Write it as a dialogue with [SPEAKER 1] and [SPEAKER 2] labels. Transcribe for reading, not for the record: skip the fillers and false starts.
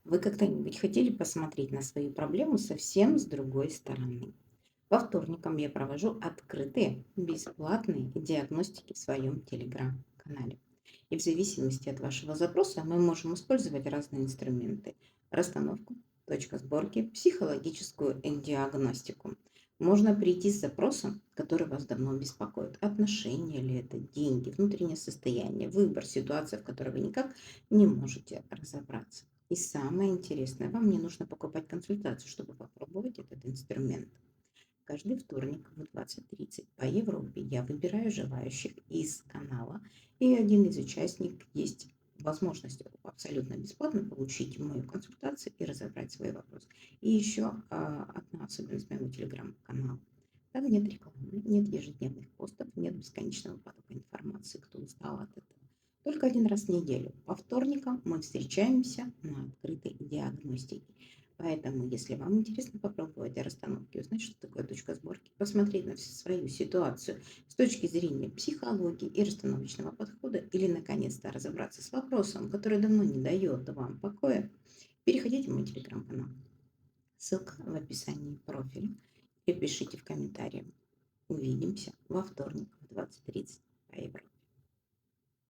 [SPEAKER 1] Вы когда-нибудь хотели посмотреть на свою проблему совсем с другой стороны? По вторникам я провожу открытые, бесплатные диагностики в своем телеграм-канале. И в зависимости от вашего запроса мы можем использовать разные инструменты. Расстановку, точка сборки, психологическую диагностику. Можно прийти с запросом, который вас давно беспокоит. Отношения ли это, деньги, внутреннее состояние, выбор, ситуация, в которой вы никак не можете разобраться. И самое интересное, вам не нужно покупать консультацию, чтобы попробовать этот инструмент. Каждый вторник в 20:30 по Европе я выбираю желающих из канала, и один из участников есть возможность абсолютно бесплатно получить мою консультацию и разобрать свой вопрос. И еще одна особенность моего телеграм-канала. Там нет рекламы, нет ежедневных постов, нет бесконечного потока информации, кто устал от этого. Только один раз в неделю. По вторникам мы встречаемся на открытой диагностике. Поэтому, если вам интересно попробовать расстановки, узнать, что такое точка сборки, посмотреть на свою ситуацию с точки зрения психологии и расстановочного подхода, или наконец-то разобраться с вопросом, который давно не дает вам покоя, переходите в мой телеграм-канал. Ссылка в описании профиля. И пишите в комментариях. Увидимся во вторник в 20:30 по Европе.